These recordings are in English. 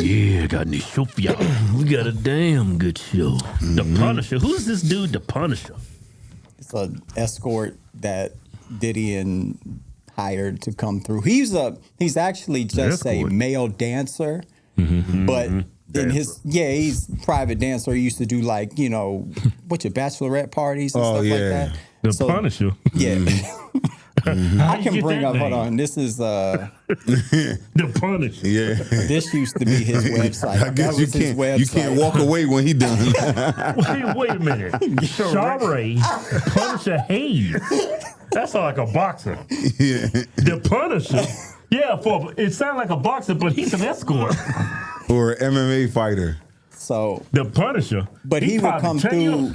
Yeah, got any show for y'all. We got a damn good show. The Punisher. Who's this dude, The Punisher? It's an escort that Diddy and hired to come through. He's actually just a male dancer, but in he's a private dancer. He used to do like, you know, what's your bachelorette parties and stuff like that. The Punisher. Yeah. I can bring up, hold on. This is The Punisher. Yeah. this used to be his website. I guess you can't walk away when he done. Wait a minute. Sorry, Punisher Hayes. That's like a boxer. Yeah. The Punisher. Yeah, it sounds like a boxer, but he's an escort. Or an MMA fighter. So The Punisher. but he would come through.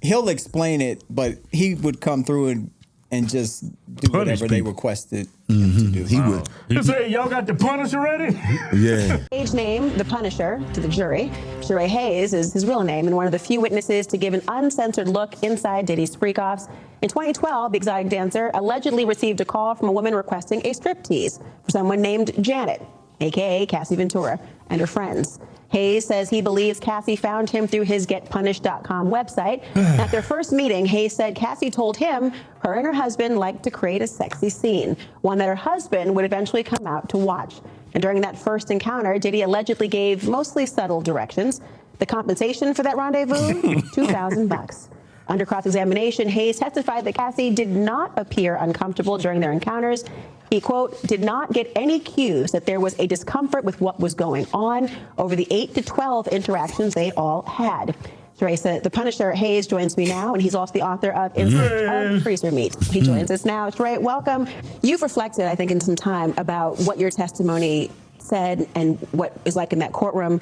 He'll explain it, but he would come through and just do whatever they requested him to do. He would. You say, y'all got The Punisher ready? Yeah. Stage name, The Punisher, to the jury. Sheree Hayes is his real name and one of the few witnesses to give an uncensored look inside Diddy's freak-offs. In 2012, the exotic dancer allegedly received a call from a woman requesting a striptease for someone named Janet, a.k.a. Cassie Ventura, and her friends. Hayes says he believes Cassie found him through his getpunished.com website. At their first meeting, Hayes said Cassie told him her and her husband liked to create a sexy scene, one that her husband would eventually come out to watch. And during that first encounter, Diddy allegedly gave mostly subtle directions. The compensation for that rendezvous, $2,000. Under cross-examination, Hayes testified that Cassie did not appear uncomfortable during their encounters. He, quote, did not get any cues that there was a discomfort with what was going on over the 8 to 12 interactions they all had. Teresa, The Punisher Hayes joins me now, and he's also the author of In Search of Freezer Meat. He joins us now. Sheree, welcome. You've reflected, I think, in some time about what your testimony said and what is like in that courtroom.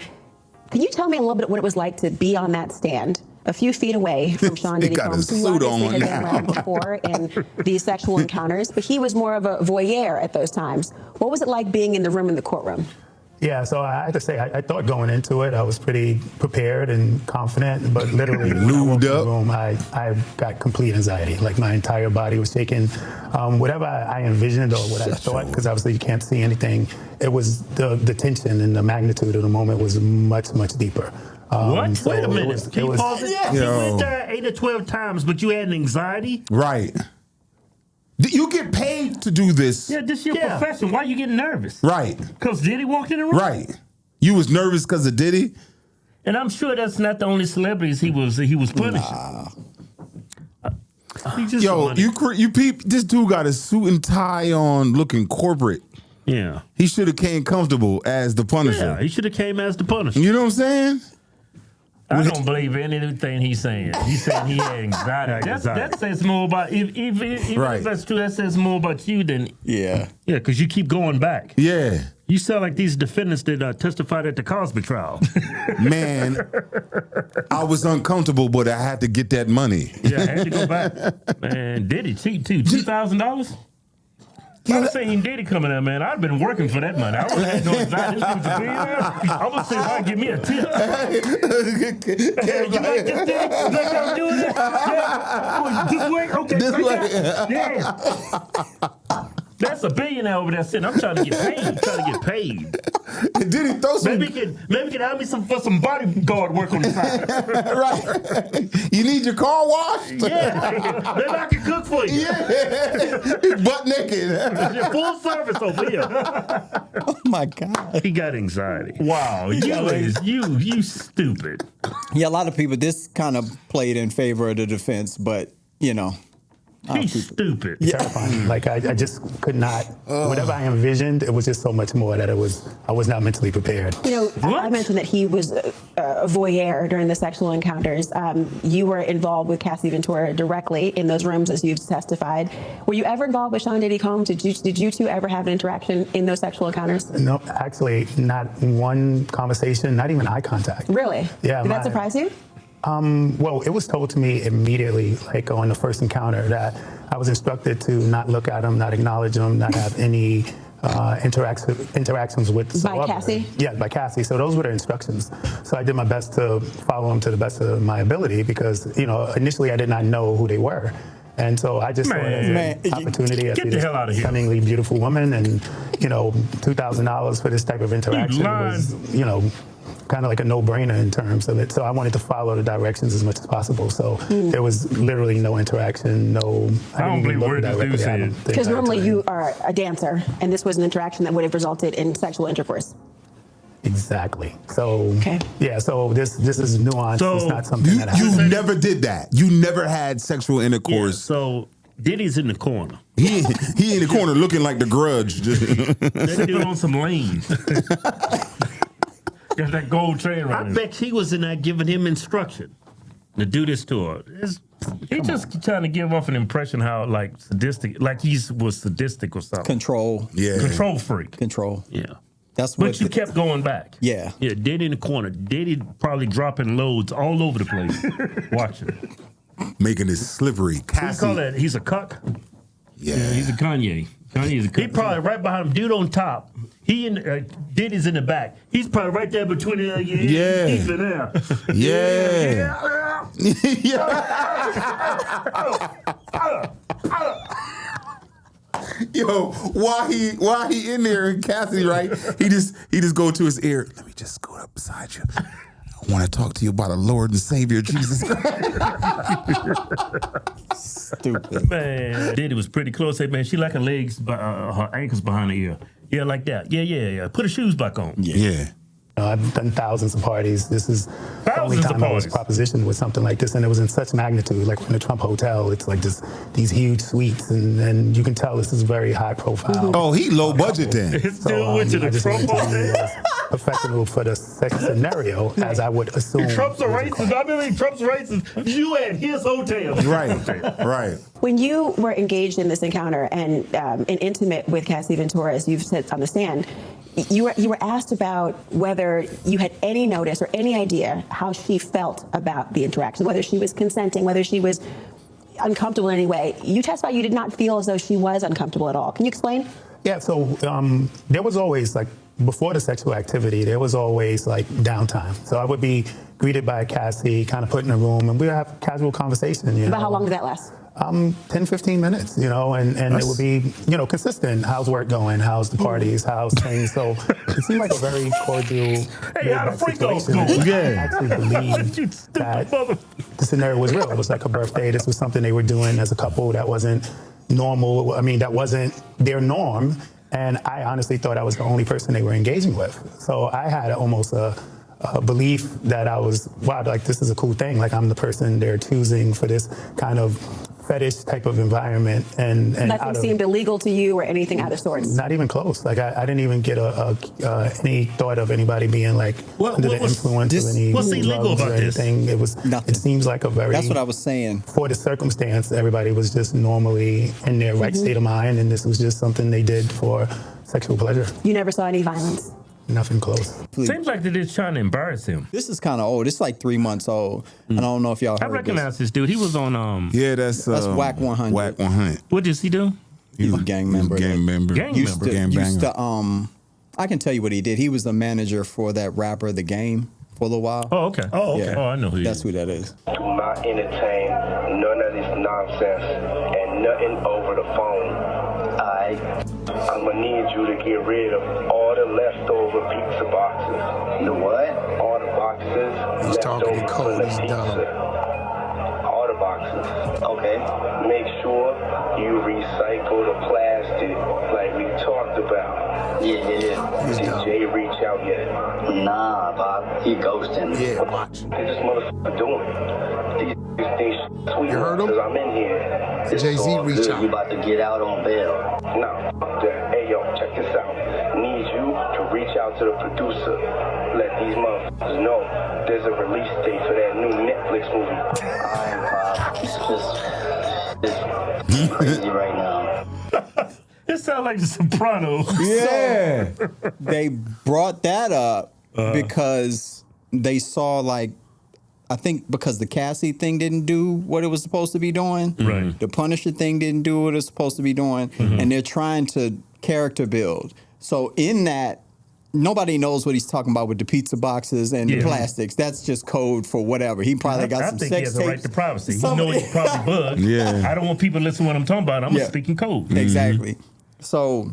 Can you tell me a little bit what it was like to be on that stand, a few feet away from Sean Diddy Combs, who obviously had been around before in these sexual encounters, but he was more of a voyeur at those times. What was it like being in the room in the courtroom? Yeah, so I have to say, I thought going into it, I was pretty prepared and confident, but literally when I walked in the room, I got complete anxiety. Like my entire body was shaking. Whatever I envisioned or what I thought, because obviously you can't see anything, it was the tension and the magnitude of the moment was much, much deeper. What? So Wait a minute. Can you pause it? Yeah. You went there 8 or 12 times, but you had an anxiety? Right. You get paid to do this. Yeah, this is your profession. Why you getting nervous? Right. Because Diddy walked in the room? Right. You was nervous because of Diddy? And I'm sure that's not the only celebrities he was punishing. Yo, you peep, this dude got a suit and tie on looking corporate. Yeah. He should have came comfortable as the Punisher. Yeah, he should have came as the Punisher. You know what I'm saying? I don't believe anything he's saying. He's saying he had anxiety. That says more about, even if that's true, that says more about you than... Yeah. Yeah, because you keep going back. Yeah. You sound like these defendants that testified at the Cosby trial. Man, I was uncomfortable, but I had to get that money. Yeah, I had to go back. Man, Diddy cheap too. $2,000? I was saying Diddy coming out, man. I'd been working for that money. I would have had no anxiety. This was a billionaire. I would say if I give me a tip. Hey, you like this, Diddy? You like how I'm doing it? Yeah. Oh, this way? Okay. This way. Yeah. That's a billionaire over there sitting. I'm trying to get paid. And Diddy throw some... Maybe can help me for some bodyguard work on the side. Right. You need your car washed? Yeah. Maybe I can cook for you. Yeah. Butt naked. Full service over here. Oh my God. He got anxiety. Wow. You stupid. Yeah, a lot of people, this kind of played in favor of the defense, but, you know. He's stupid. Yeah. Terrifying. Like I just could not. Whatever I envisioned, it was just so much more that I was not mentally prepared. You know, I mentioned that he was a voyeur during the sexual encounters. You were involved with Cassie Ventura directly in those rooms, as you've testified. Were you ever involved with Sean Diddy Combs? Did you two ever have an interaction in those sexual encounters? No, actually, not one conversation, not even eye contact. Really? Yeah. Did that surprise you? Well, it was told to me immediately, like on the first encounter, that I was instructed to not look at him, not acknowledge him, not have any interactions with the By Cassie? Yeah, by Cassie. So those were the instructions. So I did my best to follow them to the best of my ability because, you know, initially I did not know who they were. And so I just saw it as an opportunity. I Get see the this hell out of here. stunningly beautiful woman, and $2,000 for this type of interaction was, kind of like a no-brainer in terms of it. So I wanted to follow the directions as much as possible. So there was literally no interaction, no. I don't believe word this dude said. Because normally you are a dancer, and this was an interaction that would have resulted in sexual intercourse. Exactly. So yeah. So this is nuanced. So it's not something that You happened. never did that. You never had sexual Yeah, intercourse. so Diddy's in the corner. He in the corner looking like the Grudge. That dude on some lanes. Got that gold chain right I there. bet she was in there giving him instruction to do this to her. He just trying to give off an impression how like sadistic, like he was sadistic or something. Control. Yeah. Control freak. Control. Yeah. That's what. But you kept going back. Yeah. Yeah, Diddy in the corner. Diddy probably dropping loads all over the place. Watching. Making it slippery. What do you Cassie. call that? He's a cuck? Yeah. He's a Kanye. Kanye's a cuck. He probably right behind him, dude on top. He in Diddy's in the back. He's probably right there between the Yeah. deep in there. Yeah. Yo, while he in there and Cassidy, right? He just go to his ear. Let me just go up beside you. I want to talk to you about our Lord and Savior Jesus Christ. Stupid. Man, Diddy was pretty close. Hey, man, she like her legs, her ankles behind her ear. Yeah, like that. Yeah. Put her shoes back on. Yeah. I've done thousands of parties. This is the only Thousands of time I was parties. propositioned with something like this, and it was in such magnitude. Like in the Trump Hotel, it's like just these huge suites, and you can tell this is very high profile. Oh, he low budget then. This dude went to I the just Trump wanted to be hotel. as professional for the sex scenario as I would assume. Trump's a racist. I mean, Trump's racist. You at his hotel. Right. When you were engaged in this encounter and intimate with Cassie Ventura, as you've said on the stand, you were asked about whether you had any notice or any idea how she felt about the interaction, whether she was consenting, whether she was uncomfortable in any way. You testified you did not feel as though she was uncomfortable at all. Can you explain? Yeah, so there was always, like, before the sexual activity, there was always, like, downtime. So I would be greeted by Cassie, kind of put in a room, and we would have casual conversation. About how long did that last? 10, 15 minutes, and it would be, consistent. How's work going? How's the parties? How's things? So it seemed like a very cordial, Hey, how the freak offs situation. going? I actually believe You stupid that mother. the scenario was real. It was like a birthday. This was something they were doing as a couple that wasn't normal. I mean, that wasn't their norm. And I honestly thought I was the only person they were engaging with. So I had almost a belief that I was, wow, like this is a cool thing. Like I'm the person they're choosing for this kind of fetish type of environment. And Nothing seemed illegal to you or anything out of sorts? Not even close. Like I didn't even get any thought of anybody being like under the influence of any what's illegal drugs or about this? anything. It was Nothing. It seems like a very. That's what I was saying. For the circumstance, everybody was just normally in their right state of mind, and this was just something they did for sexual pleasure. You never saw any violence? Nothing close. Seems like they're just trying to embarrass him. This is kind of old. It's like 3 months old. And I don't know if y'all heard I recognize this. this dude. He was on Yeah, that's Whack 100. Whack 100. What does he do? He's a gang member. Gang member. Gang Used member. to, Gang used banger. to, I can tell you what he did. He was the manager for that rapper, The Game, for a little while. Oh, okay. Yeah. Oh, I know who he That's is. who that is. Do not entertain none of this nonsense and nothing over the phone. I'm gonna need you to get rid of all the leftover pizza boxes. The what? All the boxes. He's talking to leftover Cole, from the he's pizza. dumb. All the boxes. Okay. Make sure you recycle the plastic like we talked about. Yeah. He's Did dumb. Jay reach out yet? Nah, Bob, he ghosting. Yeah, watch. What this motherfucker doing? These things sweet You heard him? because I'm in here. It's Jay-Z all reach good. out. You about to get out on bail. Nah, fuck that. Hey, yo, check this out. Need you to reach out to the producer. Let these motherfuckers know there's a release date for that new Netflix movie. Alright, Bob. It's crazy right now. It sounds like The Sopranos. Yeah. They brought that up because they saw, like, I think because the Cassie thing didn't do what it was supposed to be doing. Right. The Punisher thing didn't do what it was supposed to be doing. And they're trying to character build. So in that nobody knows what he's talking about with the pizza boxes and the plastics. That's just code for whatever. He probably got some sex tapes. I think he has a right to privacy. He knows he's probably bugged. Yeah. I don't want people to listen to what I'm talking about. I'm speaking code. Exactly. So,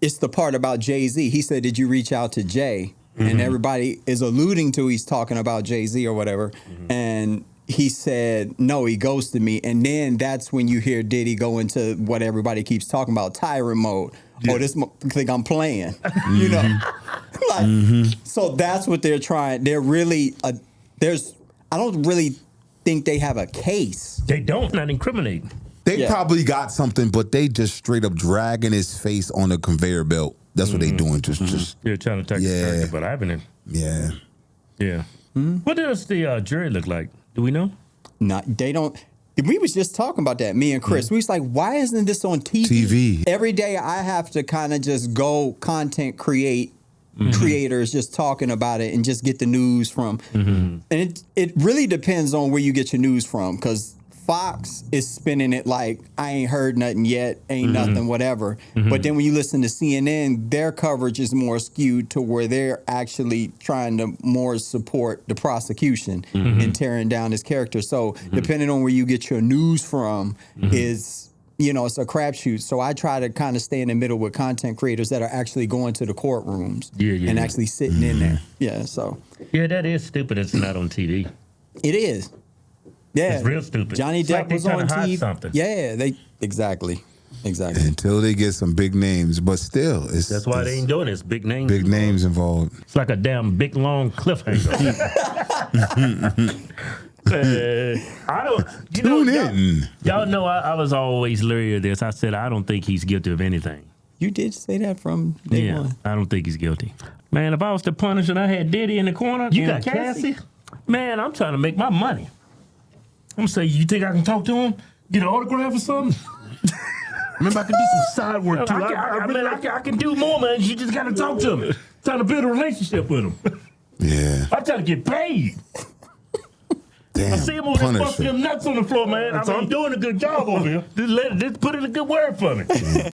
it's the part about Jay-Z. He said, "Did you reach out to Jay?" And everybody is alluding to he's talking about Jay-Z or whatever. And he said, "No, he ghosted me." And then that's when you hear Diddy go into what everybody keeps talking about, tyrant mode. Oh, this think I'm playing, you know? So that's what they're trying. They're really, I don't really think they have a case. They don't, not incriminating. They probably got something, but they just straight up dragging his face on a conveyor belt. That's what they doing. Just They're trying to attack the character, but I haven't. Yeah. Yeah. What does the jury look like? Do we know? They don't. We was just talking about that, me and Chris. We was like, why isn't this on TV? Every day I have to kind of just go content creators just talking about it and just get the news from. And it really depends on where you get your news from, because Fox is spinning it like, I ain't heard nothing yet, ain't nothing, whatever. But then when you listen to CNN, their coverage is more skewed to where they're actually trying to more support the prosecution and tearing down his character. So depending on where you get your news from is, you know, it's a crapshoot. So I try to kind of stay in the middle with content creators that are actually going to the courtrooms and actually sitting in there. Yeah, so. Yeah, that is stupid. It's not on TV. It is. Yeah, it's real stupid. Johnny Depp was on TV. Something. Yeah, exactly. Until they get some big names, but still, that's why they ain't doing this. Big names. Big names involved. It's like a damn big long cliffhanger. I don't. Tune in. Y'all know I was always leery of this. I said I don't think he's guilty of anything. You did say that from day one. I don't think he's guilty. Man, if I was the Punisher and I had Diddy in the corner, you got Cassie. Man, I'm trying to make my money. I'm gonna say, you think I can talk to him? Get an autograph or something? Remember, I can do some side work too. I can do more, man. You just gotta talk to him. Trying to build a relationship with him. Yeah. I'm trying to get paid. Damn, I see him over there busting them nuts on the floor, man. I'm doing a good job over here. Just put in a good word for me.